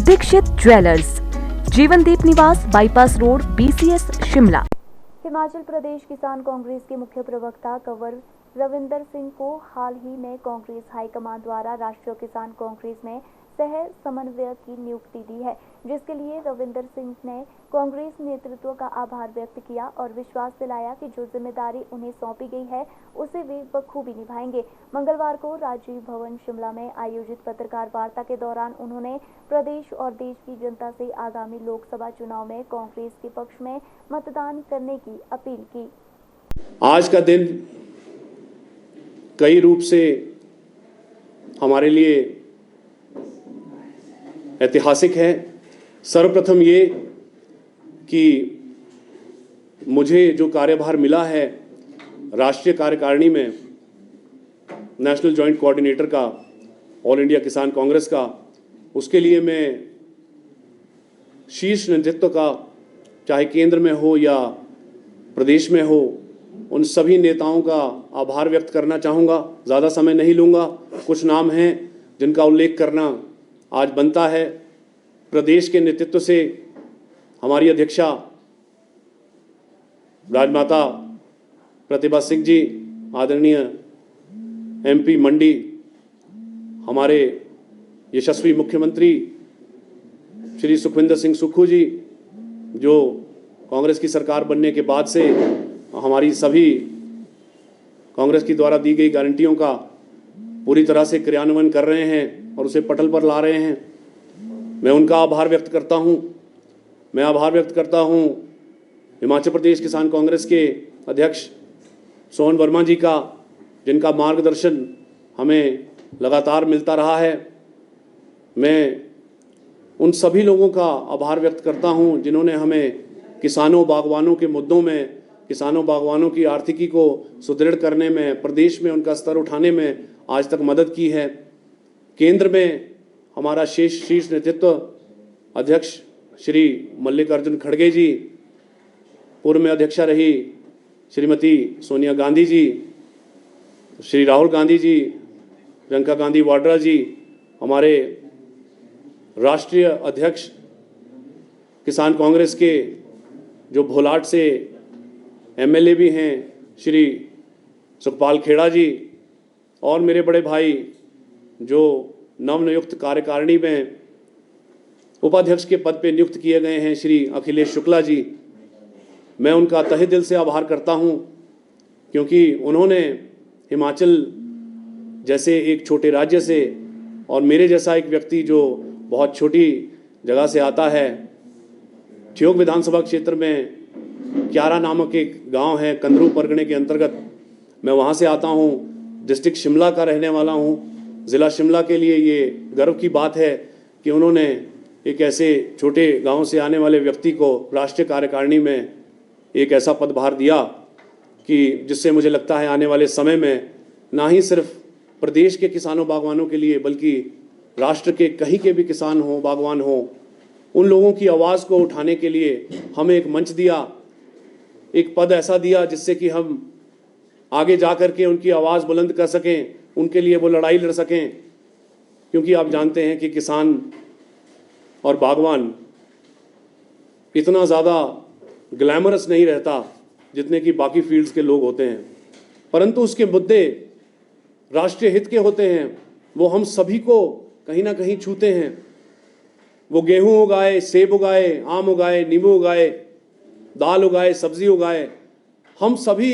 Dixit jewellers, Jeevandeep Niwas, bypass road, BCS, Shimla. Himachal Pradesh किसान कांग्रेस के मुख्य प्रवक्ता कंवर रविंदर सिंह को हाल ही में कांग्रेस हाईकमान द्वारा राष्ट्रीय किसान कांग्रेस में सह समन्वयक की नियुक्ति दी है, जिसके लिए रविंदर सिंह ने कांग्रेस नेतृत्व का आभार व्यक्त किया और विश्वास दिलाया कि जो जिम्मेदारी उन्हें सौंपी गई है उसे वे बखूबी निभाएंगे। मंगलवार को राजीव भवन शिमला में आयोजित पत्रकार वार्ता के दौरान उन्होंने प्रदेश और देश की जनता से आगामी लोकसभा चुनाव में कांग्रेस के पक्ष में मतदान करने की अपील की। आज का दिन कई रूप से हमारे लिए ऐतिहासिक है। सर्वप्रथम ये कि मुझे जो कार्यभार मिला है राष्ट्रीय कार्यकारिणी में नेशनल जॉइंट कोऑर्डिनेटर का, ऑल इंडिया किसान कांग्रेस का, उसके लिए मैं शीर्ष नेतृत्व का, चाहे केंद्र में हो या प्रदेश में हो, उन सभी नेताओं का आभार व्यक्त करना चाहूँगा। ज़्यादा समय नहीं लूँगा। कुछ नाम हैं जिनका उल्लेख करना आज बनता है। प्रदेश के नेतृत्व से हमारी अध्यक्षा राजमाता प्रतिभा सिंह जी, आदरणीय MP मंडी, हमारे यशस्वी मुख्यमंत्री श्री सुखविंदर सिंह सुक्खू जी, जो कांग्रेस की सरकार बनने के बाद से हमारी सभी कांग्रेस की द्वारा दी गई गारंटियों का पूरी तरह से क्रियान्वयन कर रहे हैं और उसे पटल पर ला रहे हैं। मैं उनका आभार व्यक्त करता हूं। मैं आभार व्यक्त करता हूं हिमाचल प्रदेश किसान कांग्रेस के अध्यक्ष सोहन वर्मा जी का, जिनका मार्गदर्शन हमें लगातार मिलता रहा है। मैं उन सभी लोगों का आभार व्यक्त करता हूं जिन्होंने हमें किसानों बागवानों के मुद्दों में, किसानों बागवानों की आर्थिकी को सुदृढ़ करने में, प्रदेश में उनका स्तर उठाने में आज तक मदद की है। केंद्र में हमारा शीर्ष नेतृत्व अध्यक्ष श्री मल्लिकार्जुन खड़गे जी, पूर्व में अध्यक्षा रही श्रीमती सोनिया गांधी जी, श्री राहुल गांधी जी, प्रियंका गांधी वाड्रा जी, हमारे राष्ट्रीय अध्यक्ष किसान कांग्रेस के जो भोलाट से MLA भी हैं श्री सुखपाल खेड़ा जी, और मेरे बड़े भाई जो नवनियुक्त कार्यकारिणी में उपाध्यक्ष के पद पे नियुक्त किए गए हैं श्री अखिलेश शुक्ला जी। मैं उनका तहे दिल से आभार करता हूं, क्योंकि उन्होंने हिमाचल जैसे एक छोटे राज्य से और मेरे जैसा एक व्यक्ति जो बहुत छोटी जगह से आता है, ठियोग विधानसभा क्षेत्र में क्यारा नामक एक गांव है कंदरू परगणे के अंतर्गत, मैं वहां से आता हूं। डिस्ट्रिक्ट शिमला का रहने वाला हूं। ज़िला शिमला के लिए ये गर्व की बात है कि उन्होंने एक ऐसे छोटे गांव से आने वाले व्यक्ति को राष्ट्रीय कार्यकारिणी में एक ऐसा पदभार दिया कि जिससे मुझे लगता है आने वाले समय में ना ही सिर्फ प्रदेश के किसानों बागवानों के लिए, बल्कि राष्ट्र के कहीं के भी किसान हों, बागवान हों, उन लोगों की आवाज़ को उठाने के लिए हमें एक मंच दिया, एक पद ऐसा दिया जिससे कि हम आगे जा कर के उनकी आवाज़ बुलंद कर सकें, उनके लिए वो लड़ाई लड़ सकें। क्योंकि आप जानते हैं कि किसान और बागवान इतना ज़्यादा ग्लैमरस नहीं रहता जितने कि बाकी फील्ड्स के लोग होते हैं, परंतु उसके मुद्दे राष्ट्रीय हित के होते हैं। वो हम सभी को कहीं ना कहीं छूते हैं। वो गेहूँ उगाए, सेब उगाए, आम उगाए, नींबू उगाए, दाल उगाए, सब्जी उगाए, हम सभी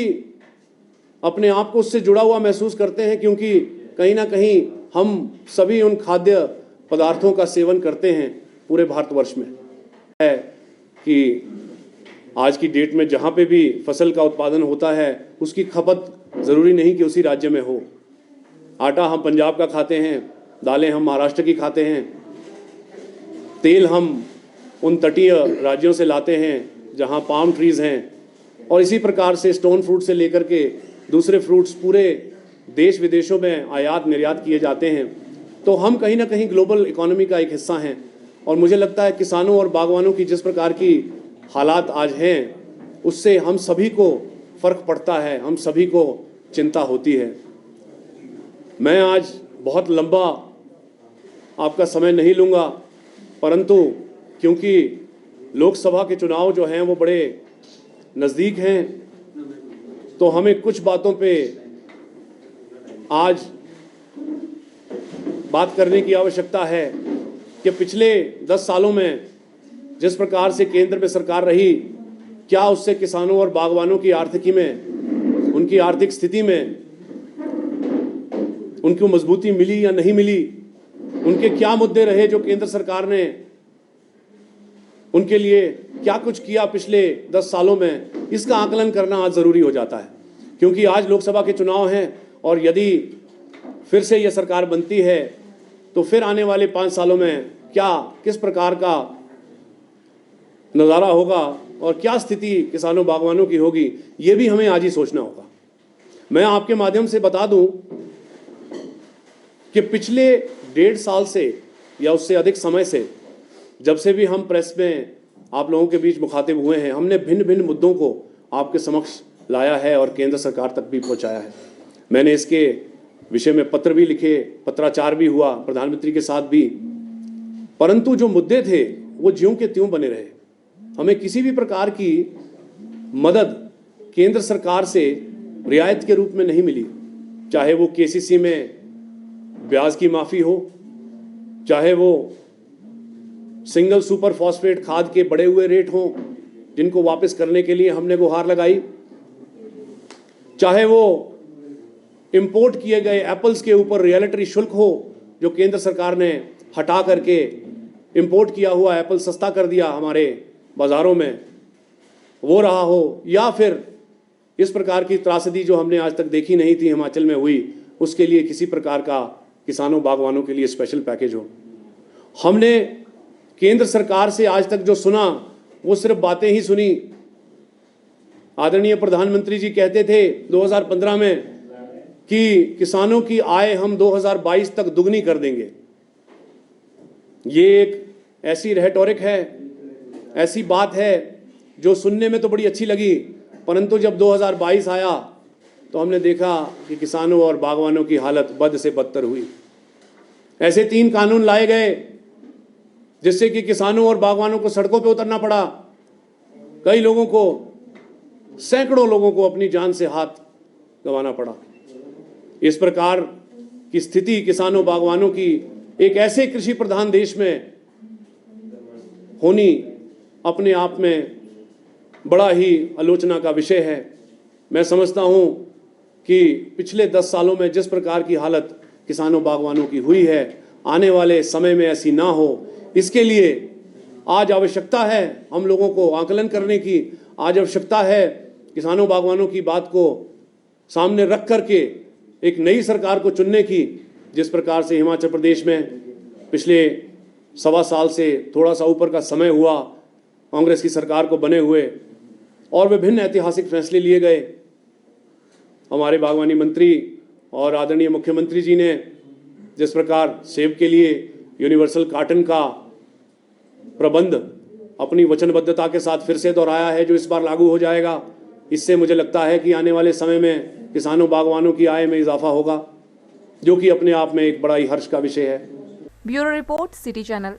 अपने आप को उससे जुड़ा हुआ महसूस करते हैं, क्योंकि कहीं ना कहीं हम सभी उन खाद्य पदार्थों का सेवन करते हैं। पूरे भारतवर्ष में है कि आज की डेट में जहाँ पे भी फसल का उत्पादन होता है उसकी खपत ज़रूरी नहीं कि उसी राज्य में हो। आटा हम पंजाब का खाते हैं, दालें हम महाराष्ट्र की खाते हैं, तेल हम उन तटीय राज्यों से लाते हैं जहाँ पाम ट्रीज़ हैं, और इसी प्रकार से स्टोन फ्रूट से लेकर के दूसरे फ्रूट्स पूरे देश विदेशों में आयात निर्यात किए जाते हैं। तो हम कहीं ना कहीं ग्लोबल इकोनॉमी का एक हिस्सा हैं, और मुझे लगता है किसानों और बागवानों की जिस प्रकार की हालात आज हैं उससे हम सभी को फ़र्क पड़ता है, हम सभी को चिंता होती है। मैं आज बहुत लंबा आपका समय नहीं लूँगा, परंतु क्योंकि लोकसभा के चुनाव जो हैं वो बड़े नज़दीक हैं, तो हमें कुछ बातों पे आज बात करने की आवश्यकता है कि पिछले 10 सालों में जिस प्रकार से केंद्र में सरकार रही, क्या उससे किसानों और बागवानों की आर्थिकी में, उनकी आर्थिक स्थिति में उनको मजबूती मिली या नहीं मिली, उनके क्या मुद्दे रहे जो केंद्र सरकार ने उनके लिए क्या कुछ किया पिछले 10 सालों में, इसका आकलन करना आज ज़रूरी हो जाता है। क्योंकि आज लोकसभा के चुनाव हैं और यदि फिर से यह सरकार बनती है तो फिर आने वाले 5 सालों में क्या किस प्रकार का नज़ारा होगा और क्या स्थिति किसानों बागवानों की होगी, ये भी हमें आज ही सोचना होगा। मैं आपके माध्यम से बता दूं कि पिछले 1.5 साल से या उससे अधिक समय से, जब से भी हम प्रेस में आप लोगों के बीच मुखातिब हुए हैं, हमने भिन्न भिन्न मुद्दों को आपके समक्ष लाया है और केंद्र सरकार तक भी पहुंचाया है। मैंने इसके विषय में पत्र भी लिखे, पत्राचार भी हुआ प्रधानमंत्री के साथ भी, परंतु जो मुद्दे थे वो ज्यों के त्यों बने रहे। हमें किसी भी प्रकार की मदद केंद्र सरकार से रियायत के रूप में नहीं मिली, चाहे वो केसीसी में ब्याज की माफ़ी हो, चाहे वो सिंगल सुपर फॉस्फेट खाद के बढ़े हुए रेट हों जिनको वापस करने के लिए हमने गुहार लगाई, चाहे वो इंपोर्ट किए गए एप्पल्स के ऊपर रियलिटरी शुल्क हो जो केंद्र सरकार ने हटा करके इंपोर्ट किया हुआ एप्पल सस्ता कर दिया हमारे बाज़ारों में, वो रहा हो, या फिर इस प्रकार की त्रासदी जो हमने आज तक देखी नहीं थी हिमाचल में हुई, उसके लिए किसी प्रकार का किसानों बागवानों के लिए स्पेशल पैकेज हो। हमने केंद्र सरकार से आज तक जो सुना वो सिर्फ बातें ही सुनी। आदरणीय प्रधानमंत्री जी कहते थे 2015 में कि किसानों की आय हम 2022 तक दुगनी कर देंगे। ये एक ऐसी रेटोरिक है, ऐसी बात है जो सुनने में तो बड़ी अच्छी लगी, परंतु जब 2022 आया तो हमने देखा कि किसानों और बागवानों की हालत बद से बदतर हुई। ऐसे 3 कानून लाए गए जिससे कि किसानों और बागवानों को सड़कों पे उतरना पड़ा। कई लोगों को, सैकड़ों लोगों को अपनी जान से हाथ गंवाना पड़ा। इस प्रकार की स्थिति किसानों बागवानों की एक ऐसे कृषि प्रधान देश में होनी अपने आप में बड़ा ही आलोचना का विषय है। मैं समझता हूं कि पिछले 10 सालों में जिस प्रकार की हालत किसानों बागवानों की हुई है, आने वाले समय में ऐसी ना हो, इसके लिए आज आवश्यकता है हम लोगों को आकलन करने की। आज आवश्यकता है किसानों बागवानों की बात को सामने रख करके एक नई सरकार को चुनने की। जिस प्रकार से हिमाचल प्रदेश में पिछले 1.25 साल से थोड़ा सा ऊपर का समय हुआ कांग्रेस की सरकार को बने हुए और विभिन्न ऐतिहासिक फैसले लिए गए, हमारे बागवानी मंत्री और आदरणीय मुख्यमंत्री जी ने जिस प्रकार सेब के लिए यूनिवर्सल कार्टन का प्रबंध अपनी वचनबद्धता के साथ फिर से दोहराया है, जो इस बार लागू हो जाएगा, इससे मुझे लगता है कि आने वाले समय में किसानों बागवानों की आय में इजाफा होगा, जो कि अपने आप में एक बड़ा ही हर्ष का विषय है। Bureau report, city channel.